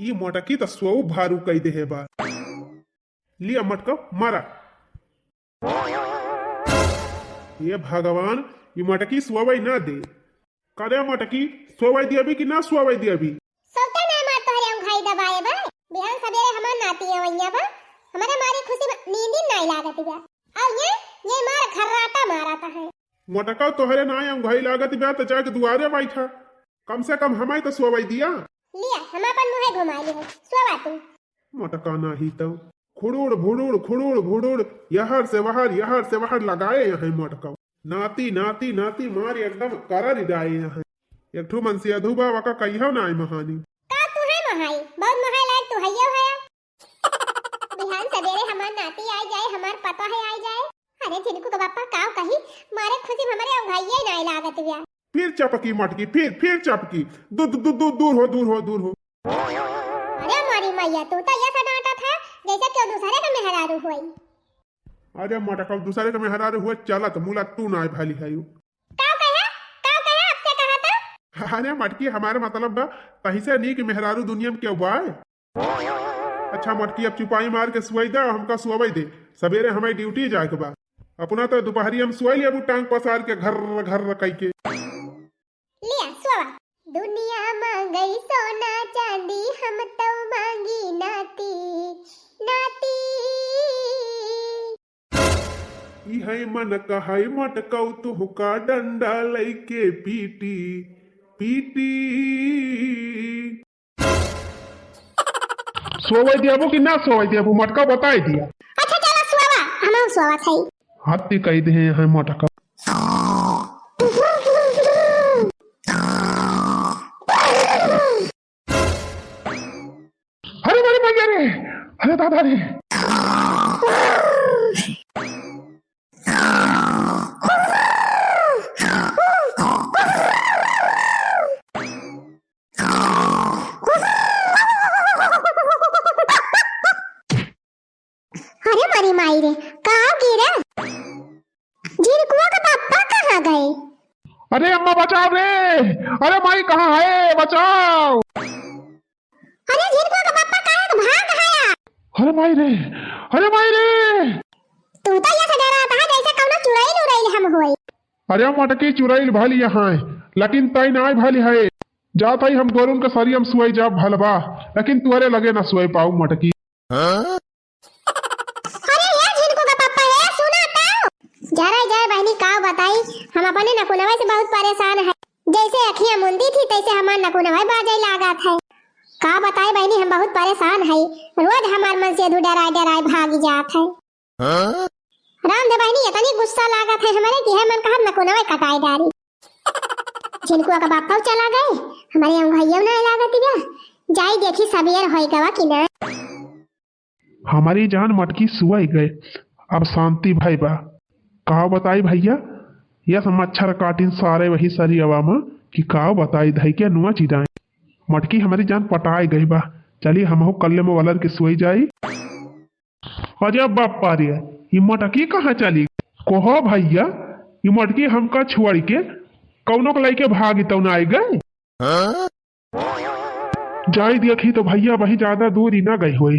ये मोटकी तो सो भारू कही दे है बा। लिया मटका मारा। ये भगवान ये मटकी सोवाई ना दे। करे मटकी सोवाई दिया भी कि ना सोवाई दिया भी। सोता ना मार तोहरे अंगूठाई दबाए बा। बिहान सवेरे हमार नाती है वैया बा। हमारे मारी खुशी में नींद ही नहीं लागत बा। और ये मार खर्राटा माराता है। मोटका तोहरे ना अंगूठाई लागत बा तो जाके दुआरे बैठा। कम से कम हमारी तो सोवाई दिया। लिया हम अपन मुंह घुमा लिए सोवा तू। मोटका ना ही तो खुड़ुड़ भुड़ुड़ यहर से वहर लगाए यहाँ मोटका। नाती नाती नाती मार एकदम कर डाए यहाँ। एक ठू मन से अधूबा वका कहियो ना महानी। का तू है महाई बहुत महाई लायक तू हइयो है। बिहान सवेरे हमार नाती आई जाए हमार पता है आई जाए। अरे झिनकू का बापा काव कही मारे खुशी हमारे अंगूठाई नहीं लागत बा। फिर चपकी मटकी फिर चपकी दूर हो। अरे मारी मैया तू तो ऐसा डांटा था जैसे क्यों दूसरे का मेहरारू हुई। अरे मटका दूसरे का मेहरारू हुआ चला तो मुला तू ना भाली है यू। काव कहा आपसे कहा था। अरे मटकी हमारे मतलब बा कहीं से नहीं कि मेहरारू दुनिया में क्यों बा। अच्छा मटकी अब चुपाई मार के सुई दे हमका सुवाई दे। सवेरे हमारी ड्यूटी जाए के बा। अपना तो दोपहरी हम सुई लिया टांग पसार के घर कई के। लिया सोवा। दुनिया मांग गई सोना चांदी हम तो मांगी नाती नाती। ई है मन कहाई मटका तू का डंडा लइके पीटी। सोवाई दियाबो कि ना सोवाई दियाबो मटका बताई दिया। अच्छा चला सोवा हम सोवा थई। हाथी कही दे है मटका। अरे बड़ी मैया रे अरे दादा रे। अरे मरी माई रे कहाँ गिरा। झिनकुआ का पापा कहाँ गए। अरे अम्मा बचाओ रे। अरे माई कहाँ है बचाओ। अरे झिनकुआ का पापा कहाँ भाग गया। अरे माई रे तू तो ऐसा डरा था जैसे कौनो चुड़ैल हम होई। अरे मटकी चुराइल भाली यहाँ लेकिन तई ना भाली है। जात ही हम गोरुन के सरी हम सुई जा भलबा लेकिन तुअरे लगे ना सुई पाऊ मटकी। जरा बहनी का बताई हम अपने नकुनवा से बहुत परेशान है। जैसे अखियां मुंदी थी तैसे हमार नकुनवा बाजे लागत है। का बताई बहनी हम बहुत परेशान है। रोज हमार मन से डराए भाग जात है। राम दे बहनी इतनी गुस्सा लागत है हमारे कि है मन कहा नकुनवा कटाई डारी। झिनकुआ का बापा चला गए हमारे अंगूठियों ना लागत बा। जाई देखी सबेर होई गवा कि ना। हमारी जान मटकी सुई गए अब शांति भाई बा। काव बताई भैया यह मच्छर काटिन सारे वही सरी अवामा कि काव बताई धई के नुआ चिदाए। मटकी हमारी जान पटाई गई बा। चलिए हम कल्ले में वलर के सोई जाई। अजय बाप पारी ये मटकी कहाँ चली कोहो भैया। ये मटकी हमका छोड़ के कौनो को लेके भागी तो ना आई गए। जाई देखी तो भैया वही ज्यादा दूर ही ना गई हुई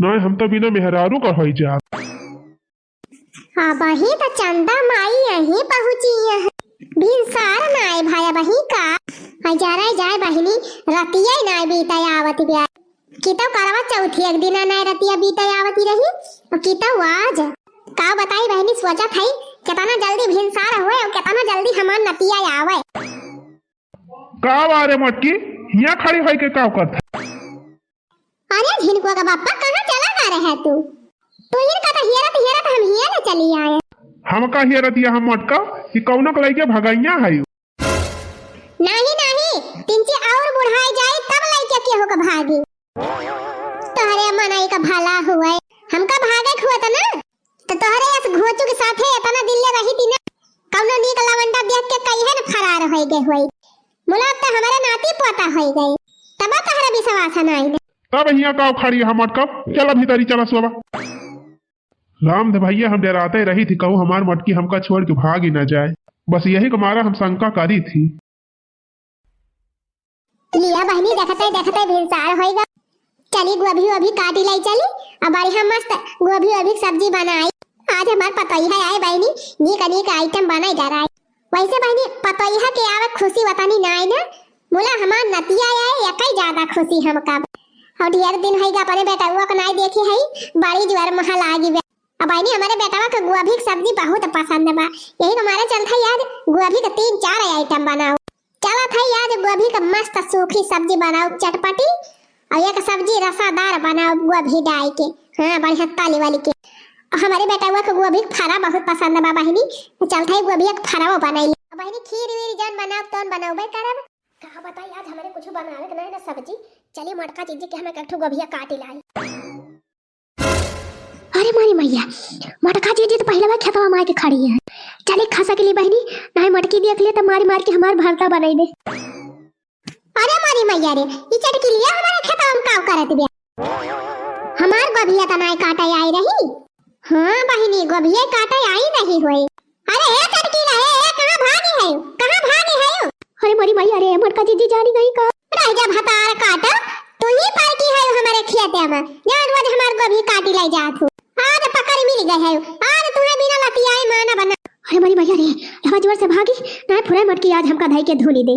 न हम तो बिना मेहरारू का हो जा। वही तो चंदा माई यहीं पहुंची है। भिनसार नाय भाया बही का हजारा जाए बहिनी रतिया नाय बीता आवती ब्या। कितो करवा चौथी एक दिन नाय रतिया बीता आवती रही और कितो आज का बताई बहिनी सोचा थई कितना जल्दी भिनसार होए और कितना जल्दी हमार नतिया आवे। का बारे मटकी यहाँ खड़ी होई के का करत। अरे झिनकुआ का बापा कहां चला जा रहा है तू। तो ये कहता हेरत हम हिया ना चली आए। हम का हेरत या हम मटका कि कौनो को लेके भगैया है। नहीं तिनचे और बुढ़ाई जाए तब लइके के हो का भागी। तोहरे मनाई का भला हुआ हमका भागे हुआ था ना तो तोहरे इस घोचू के साथे इतना दिल ले रही थी ना। कौनो नीक लवंडा देख के कही है ना फरार हो गए हुई। मुला तो हमारे नाती पोता हो गए तब तोहरा विश्वास नहीं। तब यहाँ का खड़ी हम मटका चला भीतरी चला सोवा। राम दे भैया हम डराते रही थी कहूँ हमार मटकी हमका छोड़ के भाग ही न जाए। बस यही को मारा हम शंका करी थी। लिया बहनी देखते भिनसार होएगा। चली गोभी अभी काटी लाई चली अब बढ़िया मस्त गोभी अभी सब्जी बनाई। आज हमार पतोहिया आए बहनी नीक आइटम बनाई जा रहा है। वैसे बहनी पतोहिया के आवे खुशी बतानी ना आई ना बोला हमार नतिया आए एकई ज्यादा खुशी हमका। और ढेर दिन होएगा अपने बेटावा को नहीं देखी है बड़ी ज्वर महल आगी। अब बहनी हमारे बेटावा को गोभी की सब्जी बहुत पसंद बा यही हमारे चलता याद गोभी का 3-4 आइटम बनाओ। चला था याद गोभी का मस्त सूखी सब्जी बनाओ चटपटी और एक सब्जी रसादार बनाओ गोभी डाल के। हाँ बढ़िया ताली वाली के। हमारे बेटा को गोभी फरा बहुत पसंद बा बहनी चलता है गोभी एक फराओ बनाई। बहनी खीर वीर जन बनाओ तौन बनाओ भाई करब कहा बताई आज हमारे कुछ बनावे के नहीं ना सब्जी। चलिए मटका चीज के हमें कट्ठू गोभिया काट लाई। अरे मारी मैया मटका चीज तो पहले बार खेतवा मार के खड़ी है। चले खसा के लिए बहनी नहीं मटकी देख ले तो मार के हमार भरता बनाई दे। अरे मारी मैया रे ई चटकी लिया हमारे खेतवा में काव करत बिया हमार गोभिया त नहीं काटे आई रही। हां बहनी गोभिया काटे आई नहीं होई। अरे ए चटकी ला ए कहां भागी है। अरे मारी मैया रे मटका चीज जानी नहीं का रह जा भतार काटा तू ही पार की है हमारे खेते में जान रोज हमार गोभी काटी लाई जात हो। आज पकड़ मिल गए है आज तुम्हें बिना लतियाए माना बना। अरे मारी भैया रे हवा जोर से भागी ना फुरे मटकी आज हमका धाई के धुली दे।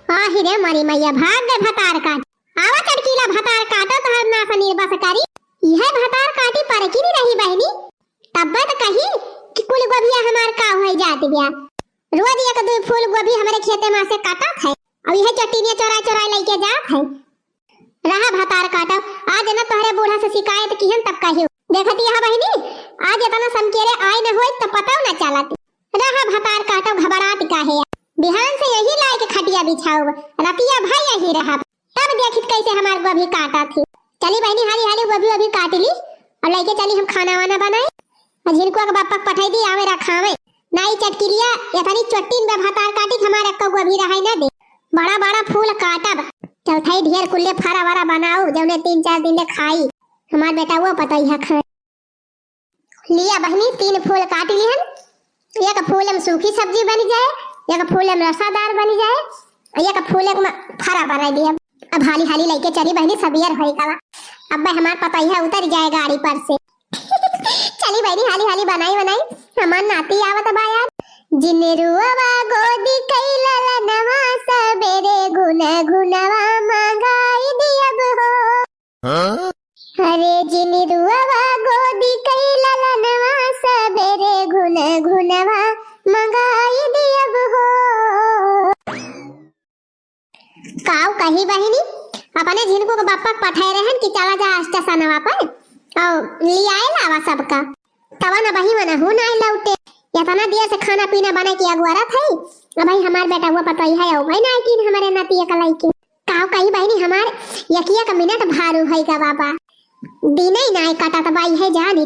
हां ही रे मारी मैया भाग गए भतार काट आवा चटकीला भतार काटो तो हम ना पनीर बस करी यह भतार काटी पर की नहीं रही बहनी तब तो कही कि कुल गोभिया हमार का होई जात गया। रोज एक दो फूल गोभी हमारे खेते में से काटत है अब यह चट्टीनिया चोरा लेके जात है। रहा भतार काटा आज न तोहरे बूढ़ा से शिकायत किहन तब कहियो देखती है बहनी आज इतना समकेरे आए न होई तो पता न चलत। रहा भतार काटा घबरात काहे बिहान से यही लाए के खटिया बिछाओ रतिया भाई यही रहा तब देखित कैसे हमार गोभी काटा थी। चली बहनी हाली गोभी अभी काट ली और लेके चली हम खाना वाना बनाए जिनको के बापा पठाई दी आवे रखावे नाई चटकी लिया इतनी चट्टीन में भतार काटी हमारे को गोभी रहा न दे बड़ा फूल काटब चौथाई ढेर कुल्ले फरा वरा बनाओ जौने 3-4 दिन ले खाई हमार बेटा वो पता ही खा लिया बहनी 3 फूल काट लिहन एक फूल में सूखी सब्जी बन जाए एक फूल में रसादार बन जाए और एक फूल में फरा बना दिया। अब हाली लेके चली बहनी सबियर होई का अब हमार पता ही उतर जाए गाड़ी पर से। चली बहनी हाली बनाई हमार नाती आवत बा यार जिनेरुआ गोदी कैला नवा सबेरे गुनगुनवा मंगाई दियब हो। अरे जिनेरुआ गोदी कैला नवा सबेरे गुनगुनवा मंगाई दियब हो। काव कही बहनी अपने जिनको के बापा पठाए रहन कि चला जा स्टेशनवा पर और ले आए लावा सबका तवा ना बही मना हो ना लौटे इतना देर से खाना पीना बना के अगवारा थे। अब भाई हमार बेटा वो पता ही है भाई ना कि हमारे नाती का लाई के काव कही बहनी हमार यकिया का मिनट भारू है का बाबा दिन ही ना काटा तो भाई है जा ली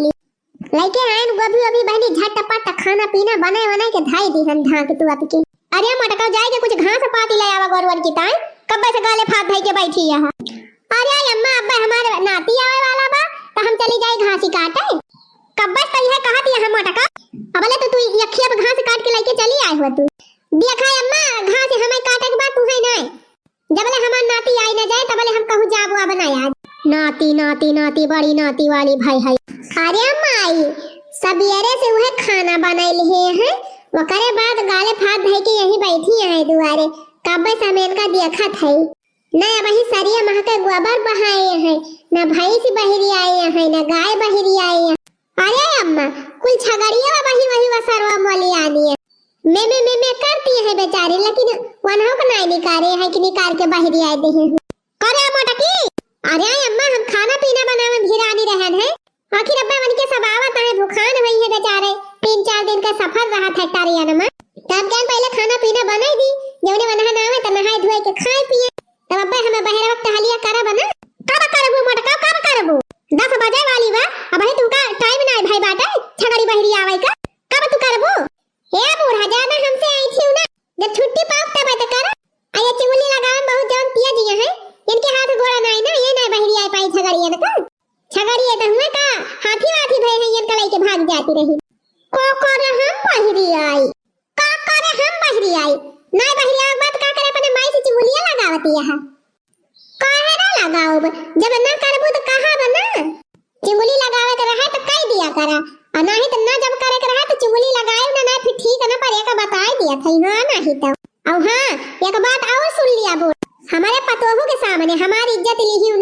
लेके आए गोभी अभी बहनी झटपट खाना पीना बनाए के धाई दी हम ढाक तू अब के। अरे मटका जाए के कुछ घास पाती ले आवा गोरवन की ताई कब से गाले फाट धाई के बैठी है। अरे अम्मा अब्बा हमारे नाती आवे वाला बा तो हम चली जाए घासी काटे कब से यह कहत है मटका अबले तो तू यखिया पे घास काट के लेके चली आई हो तू देखा अम्मा घास हमें काटे के बाद तू है नहीं जबले हमार नाती आई न जाए तबले हम कहू जाबुआ बनाया नाती बड़ी नाती वाली भाई है। अरे अम्मा आई सबेरे से वह खाना बनाई लिए हैं वकरे बाद गाले फाट धई के यही बैठी है दुआरे कब से हमें इनका देखत है न वही सरिया मह के गोबर बहाए हैं न भैंस बहरी आए हैं न गाय बहरी आए हैं। अरे अम्मा कुल छगड़िया वही वसरवा मोली आनी है मैं करती है बेचारी लेकिन वनहो को नहीं निकाले है कि निकाल के बहरी आए दे हैं करे मटकी। अरे अम्मा हम खाना पीना बनावे भिरानी रहन है आखिर अब्बा मन के सब आवत है भूखान हुई है बेचारे 3-4 दिन का सफर रहा था टारिया में तब क्या पहले खाना पीना बनाई दी जौने वनहा ना आवे त नहाए धोए के खाए पिए तब अब्बा हमें बहरे वक्त हलिया करब ना कब करबू मटका कब करबू 10 बजे वाली बा अब है तुमका टाइम ना भाई बाटे छगड़ी बहरी आवे का कब तू करबू ए बूढ़ा ज्यादा हमसे आई थी ना जब छुट्टी पाप तब त कर आये चुगली लगावन बहुत जान पिया दिया है इनके हाथ घोड़ा नहीं ना ये ना बहरी आई पाई छगड़ी न का छगड़ी त हुए का हाथी वाथी भई है इनका लेके भाग जाती रही को करे हम बहरी आई का करे हम बहरी आई ना बहरी आवे बात का करे अपने माई से चुगलिया लगावे भैया है काहे ना लगाओ जब ना करबू तो कहा बना चुगली लगावे के रहे तो कह दिया करा और नहीं तो ना जब करे के रहे तो चुगली लगाए ना ना फिर ठीक है ना पर एक बता दिया था हां नहीं तो और हां एक बात और सुन लिया बोल हमारे पतोहू के सामने हमारी इज्जत ली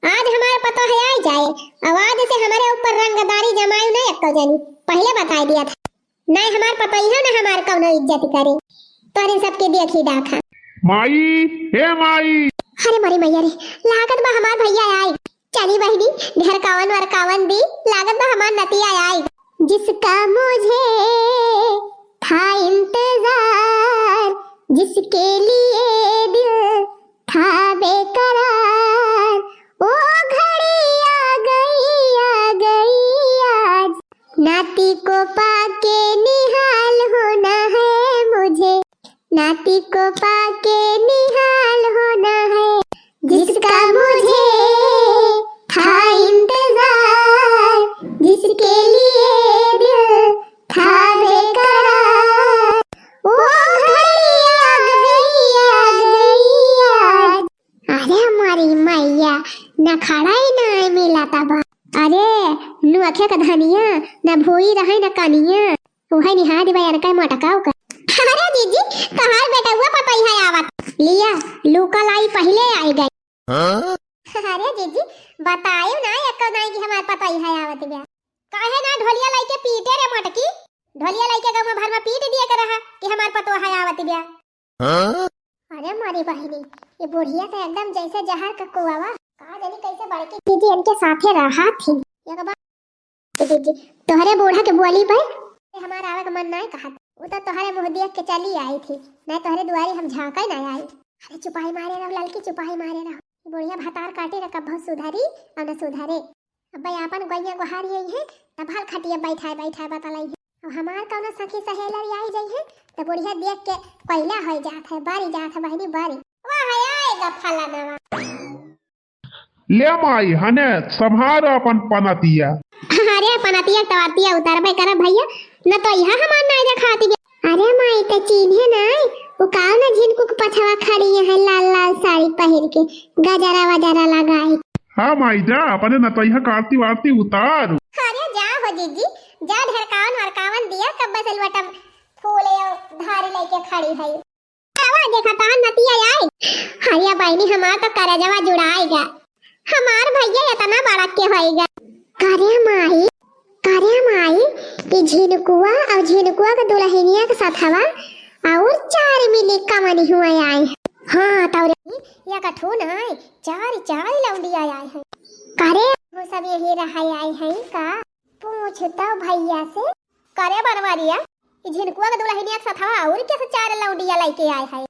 आज हमारे पतो है आ जाए आवाज से हमारे ऊपर रंगदारी जमाई नहीं एक जानी पहले बता दिया था नहीं हमारे पतो ही ना हमारे कौन इज्जत करे तोरे सबके देखी डाखा माई हे माई अरे मरी मैया रे लागत बा हमार भैया आई चली बहनी घर कावन वर कावन दी लागत बा हमार नतिया आई जिसका मुझे था इंतजार जिसके लिए दिल था बेकरार वो घड़ी आ गई आज नाती को पाके निहाल होना है मुझे नाती को पाके निहाल होना है जिसका मुझे था इंतजार जिसके लिए दिल था बेकरार वो घड़ी आ गई आज अरे हमारी मैया न खड़ा ही ना मिला तब अरे नु अखे का धनिया न भोई रहे न कनिया वही निहार दिवाई अनका मटकाओ का अरे दीदी कहार बेटा हुआ पता ही है आवत लिया लूका लाई पहले आई गई अरे दीदी बतायो ना एक नहीं कि हमार पता ही है आवत बे काहे ना ढोलिया लाई के पीटे रे मटकी ढोलिया लाई के गांव में भर में पीट दिया कर रहा कि हमार पतो है आवत बे अरे मारी बहनी ये बुढ़िया तो एकदम जैसे जहर का कुआवा कहा जानी कैसे बड़की दीदी इनके साथे रहा थी ये बात दीदी तोहरे बूढ़ा के बोली पे हमारा आवे का मन नहीं कहा वो तो तोहरे मुंह देख के चली आई थी नहीं तोहरे दुआरी हम झांका नहीं आई अरे चुपाई मारे रहो लड़की चुपाई मारे रहो बुढ़िया भतार काटे रहा कब सुधारी और न सुधारे अब भाई अपन गैया गुहारी आई है तब हल खटिया बैठाए बतलाई है अब हमार कौन सखी सहेलर आई जाई है तो बुढ़िया देख के पहला हो जात है बारी जात है बहनी बारी वाह आएगा फलाना ले माई हने संभार अपन पनतिया अरे पनतिया तवातिया उतारबे कर भैया न तो यहां हमार नहीं दिखाती अरे माई ते चिन्हे नहीं वो काव ना झिनकू के पछवा खड़ी है लाल लाल साड़ी पहन के गजरा वजरा लगाई हां माई जा अपने नतैया कार्ती वार्ती उतार अरे जा हो जीजी जा ढरकावन वरकावन दिया कब बसलवटम फूले धारी लेके खड़ी है आवा देखा ता नतिया आई हरिया बहनी हमार तो करजवा जुड़ाएगा हमार भैया इतना बड़ा के होएगा करे माई ये झिनकुआ और झिनकुआ के दुल्हनिया के साथ हवा और चार मिली कमनी हुआ आए हां तौरे या कठो नहीं चार लौंडी आए हैं करे वो सब यही रहा आए हैं का पूछता भैया से करे बनवारिया ये झिनकुआ के दुल्हनिया के साथ हवा और कैसे चार लौंडिया लेके आए हैं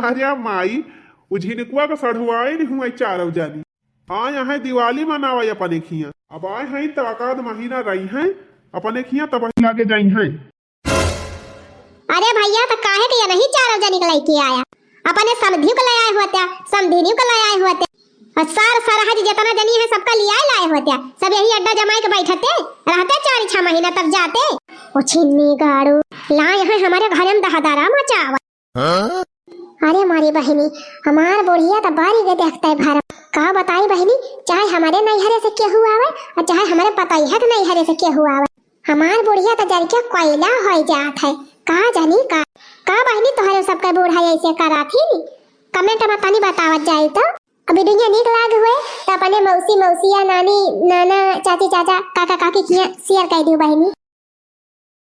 अरे माई उझिनकुआ का सढ़ुआए नहीं हुआ चारों जानी आए हैं दिवाली मनावा अपने खिया अब आए हैं तो आकाद महीना रही हैं अपने खिया तब लागे जाई हैं अरे भैया तो काहे के ये नहीं चारों जनी के लेके आया अपने समधियों को ले आए होते समधिनियों को ले आए होते और सारा जितना जनी है सबका लिया लाए होते सब यही अड्डा जमाई के बैठते रहते 4-6 महीना तब जाते वो छिन्नी गाड़ू लाए हैं हमारे घर में दहदारा मचावा अरे मारी बहनी हमार बुढ़िया तो बारी के देखता है भारत कहा बताई बहनी चाहे हमारे नैहरे से क्या हुआ है और चाहे हमारे पता ही है तो नैहरे से क्या हुआ है हमार बुढ़िया तो जल के कोयला हो जात है कहा जानी का बहनी तुम्हारे सबका बूढ़ा ऐसे करा थी कमेंट में तनी बतावत जाए तो अभी दुनिया नीक लाग हुए तो अपने मौसी मौसिया नानी नाना चाची चाचा काका काकी किया शेयर कर दियो बहनी।